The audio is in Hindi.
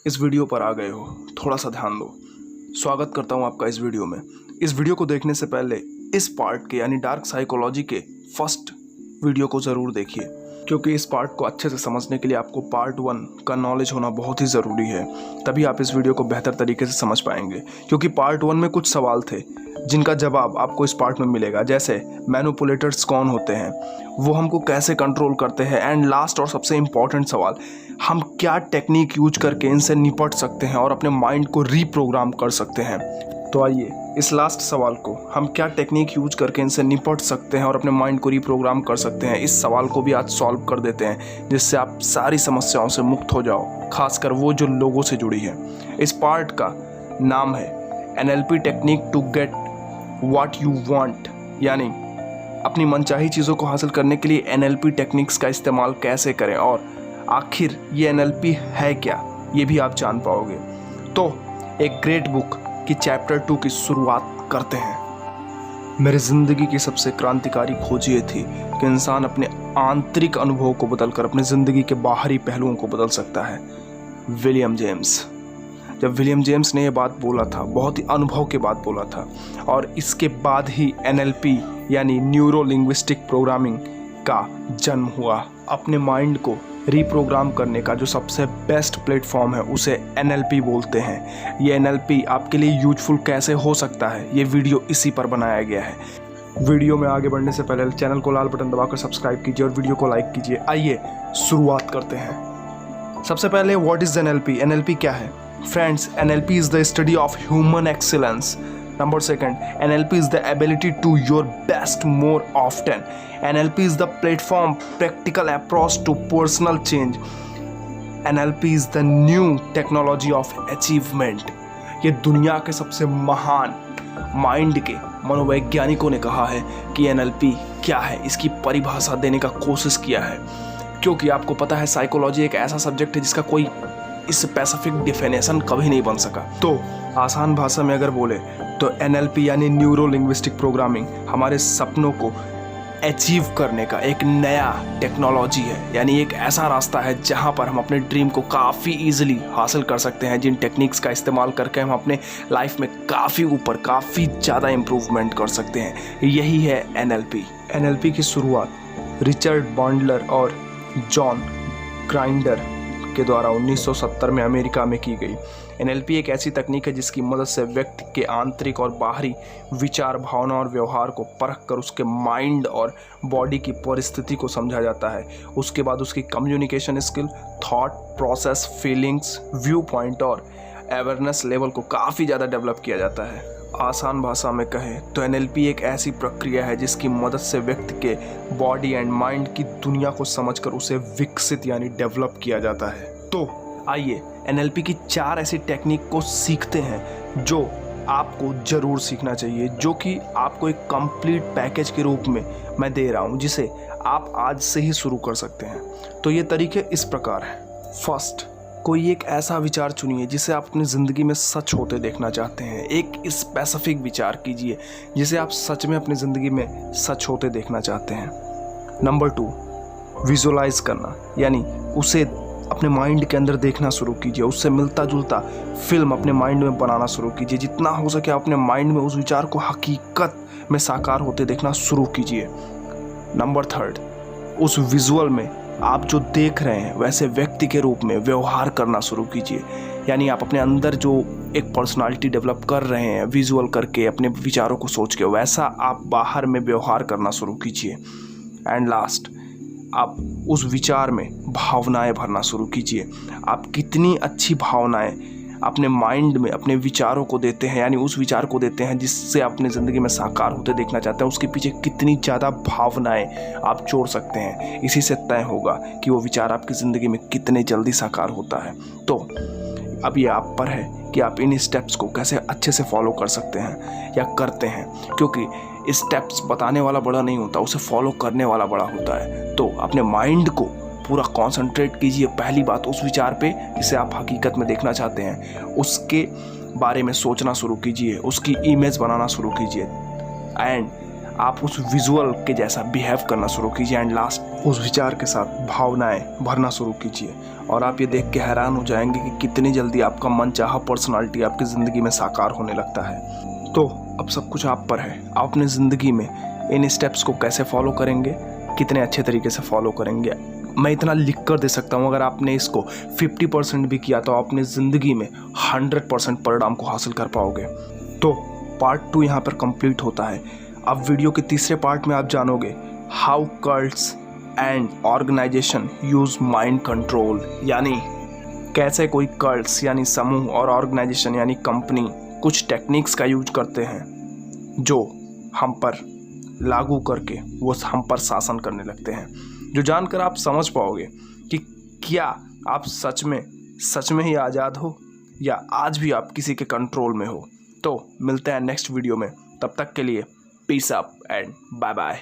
इस वीडियो पर आ गए हो, थोड़ा सा ध्यान दो। स्वागत करता हूँ आपका इस वीडियो में। इस वीडियो को देखने से पहले इस पार्ट के यानी डार्क साइकोलॉजी के फर्स्ट वीडियो को ज़रूर देखिए, क्योंकि इस पार्ट को अच्छे से समझने के लिए आपको पार्ट 1 का नॉलेज होना बहुत ही ज़रूरी है। तभी आप इस वीडियो को बेहतर तरीके से समझ पाएंगे, क्योंकि पार्ट 1 में कुछ सवाल थे जिनका जवाब आपको इस पार्ट में मिलेगा, जैसे मैनिपुलेटर्स कौन होते हैं, वो हमको कैसे कंट्रोल करते हैं, एंड लास्ट और सबसे इम्पॉर्टेंट सवाल, हम क्या टेक्निक यूज करके इनसे निपट सकते हैं और अपने माइंड को रीप्रोग्राम कर सकते हैं। तो आइए इस लास्ट सवाल को, हम क्या टेक्निक यूज करके इनसे निपट सकते हैं और अपने माइंड को रीप्रोग्राम कर सकते हैं, इस सवाल को भी आज सॉल्व कर देते हैं, जिससे आप सारी समस्याओं से मुक्त हो जाओ, खासकर वो जो लोगों से जुड़ी है। इस पार्ट का नाम है NLP technique to get what you want, यानी अपनी मनचाही चीज़ों को हासिल करने के लिए NLP टेक्निक्स का इस्तेमाल कैसे करें और आखिर ये NLP है क्या, ये भी आप जान पाओगे। तो एक ग्रेट बुक की चैप्टर 2 की शुरुआत करते हैं। मेरी ज़िंदगी की सबसे क्रांतिकारी खोज ये थी कि इंसान अपने आंतरिक अनुभव को बदलकर अपनी ज़िंदगी के बाहरी पहलुओं को बदल सकता है। William James. जब विलियम जेम्स ने ये बात बोला था, बहुत ही अनुभव के बाद बोला था, और इसके बाद ही NLP यानी न्यूरो लिंग्विस्टिक प्रोग्रामिंग का जन्म हुआ। अपने माइंड को रीप्रोग्राम करने का जो सबसे बेस्ट प्लेटफॉर्म है उसे NLP बोलते हैं। ये NLP आपके लिए यूजफुल कैसे हो सकता है, ये वीडियो इसी पर बनाया गया है। वीडियो में आगे बढ़ने से पहले चैनल को लाल बटन दबाकर सब्सक्राइब कीजिए और वीडियो को लाइक कीजिए। आइए शुरुआत करते हैं। सबसे पहले व्हाट इज़ NLP? NLP क्या है? Friends, NLP is the study of human excellence. Number second, NLP is the ability to your best more often. NLP is the platform practical approach to personal change. NLP is the new technology of achievement. ये दुनिया के सबसे महान माइंड के मनोवैज्ञानिकों ने कहा है कि NLP क्या है, इसकी परिभाषा देने का कोशिश किया है, क्योंकि आपको पता है साइकोलॉजी एक ऐसा सब्जेक्ट है जिसका कोई स्पेसिफिक डिफिनेशन कभी नहीं बन सका। तो आसान भाषा में अगर बोले तो NLP यानी न्यूरो लिंग्विस्टिक प्रोग्रामिंग हमारे सपनों को अचीव करने का एक नया टेक्नोलॉजी है, यानी एक ऐसा रास्ता है जहां पर हम अपने ड्रीम को काफ़ी इजीली हासिल कर सकते हैं, जिन टेक्निक्स का इस्तेमाल करके हम अपने लाइफ में काफ़ी ऊपर, काफ़ी ज़्यादा इम्प्रूवमेंट कर सकते हैं। यही है NLP की शुरुआत रिचर्ड बॉन्डलर और जॉन ग्राइंडर के द्वारा 1970 में अमेरिका में की गई। NLP एक ऐसी तकनीक है जिसकी मदद से व्यक्ति के आंतरिक और बाहरी विचार, भावना और व्यवहार को परख कर उसके माइंड और बॉडी की परिस्थिति को समझा जाता है। उसके बाद उसकी communication skill, thought process, feelings, view point और अवेयरनेस लेवल को काफ़ी ज़्यादा डेवलप किया जाता है। आसान भाषा में कहें तो NLP एक ऐसी प्रक्रिया है जिसकी मदद से व्यक्ति के बॉडी एंड माइंड की दुनिया को समझकर उसे विकसित यानी डेवलप किया जाता है। तो आइए NLP की 4 ऐसी टेक्निक को सीखते हैं जो आपको ज़रूर सीखना चाहिए, जो कि आपको एक कंप्लीट पैकेज के रूप में मैं दे रहा हूँ, जिसे आप आज से ही शुरू कर सकते हैं। तो ये तरीके इस प्रकार हैं। फर्स्ट, कोई एक ऐसा विचार चुनिए जिसे आप अपनी ज़िंदगी में सच होते देखना चाहते हैं। एक स्पेसिफिक विचार कीजिए जिसे आप सच में अपनी ज़िंदगी में सच होते देखना चाहते हैं। नंबर 2, विजुअलाइज करना, यानी उसे अपने माइंड के अंदर देखना शुरू कीजिए, उससे मिलता जुलता फिल्म अपने माइंड में बनाना शुरू कीजिए। जितना हो सके अपने माइंड में उस विचार को हकीकत में साकार होते देखना शुरू कीजिए। नंबर 3, उस विजुअल में आप जो देख रहे हैं वैसे व्यक्ति के रूप में व्यवहार करना शुरू कीजिए, यानी आप अपने अंदर जो एक पर्सनालिटी डेवलप कर रहे हैं विजुअल करके, अपने विचारों को सोच के, वैसा आप बाहर में व्यवहार करना शुरू कीजिए। एंड लास्ट, आप उस विचार में भावनाएं भरना शुरू कीजिए। आप कितनी अच्छी भावनाएं अपने माइंड में अपने विचारों को देते हैं, यानी उस विचार को देते हैं जिससे आप अपनी ज़िंदगी में साकार होते देखना चाहते हैं, उसके पीछे कितनी ज़्यादा भावनाएं आप जोड़ सकते हैं, इसी से तय होगा कि वो विचार आपकी ज़िंदगी में कितने जल्दी साकार होता है। तो अब ये आप पर है कि आप इन स्टेप्स को कैसे अच्छे से फॉलो कर सकते हैं या करते हैं, क्योंकि स्टेप्स बताने वाला बड़ा नहीं होता, उसे फॉलो करने वाला बड़ा होता है। तो अपने माइंड को पूरा कंसंट्रेट कीजिए। पहली बात, उस विचार पे जिसे आप हकीकत में देखना चाहते हैं, उसके बारे में सोचना शुरू कीजिए, उसकी इमेज बनाना शुरू कीजिए। एंड आप उस विजुअल के जैसा बिहेव करना शुरू कीजिए एंड लास्ट उस विचार के साथ भावनाएं भरना शुरू कीजिए और आप ये देख के हैरान हो जाएंगे कि कितनी जल्दी आपका मनचाहा पर्सनालिटी आपकी ज़िंदगी में साकार होने लगता है। तो अब सब कुछ आप पर है, आप अपनी ज़िंदगी में इन स्टेप्स को कैसे फॉलो करेंगे, कितने अच्छे तरीके से फॉलो करेंगे। मैं इतना लिख कर दे सकता हूँ, अगर आपने इसको 50% भी किया तो आप अपनी ज़िंदगी में 100% परिणाम को हासिल कर पाओगे। तो पार्ट 2 यहाँ पर कंप्लीट होता है। अब वीडियो के तीसरे पार्ट में आप जानोगे how cults and organisation use mind control, यानी कैसे कोई कल्ट्स यानी समूह और ऑर्गेनाइजेशन यानी कंपनी कुछ टेक्निक्स का यूज करते हैं जो हम पर लागू करके वो हम पर शासन करने लगते हैं, जो जानकर आप समझ पाओगे कि क्या आप सच में ही आज़ाद हो या आज भी आप किसी के कंट्रोल में हो। तो मिलते हैं नेक्स्ट वीडियो में, तब तक के लिए peace up and bye bye.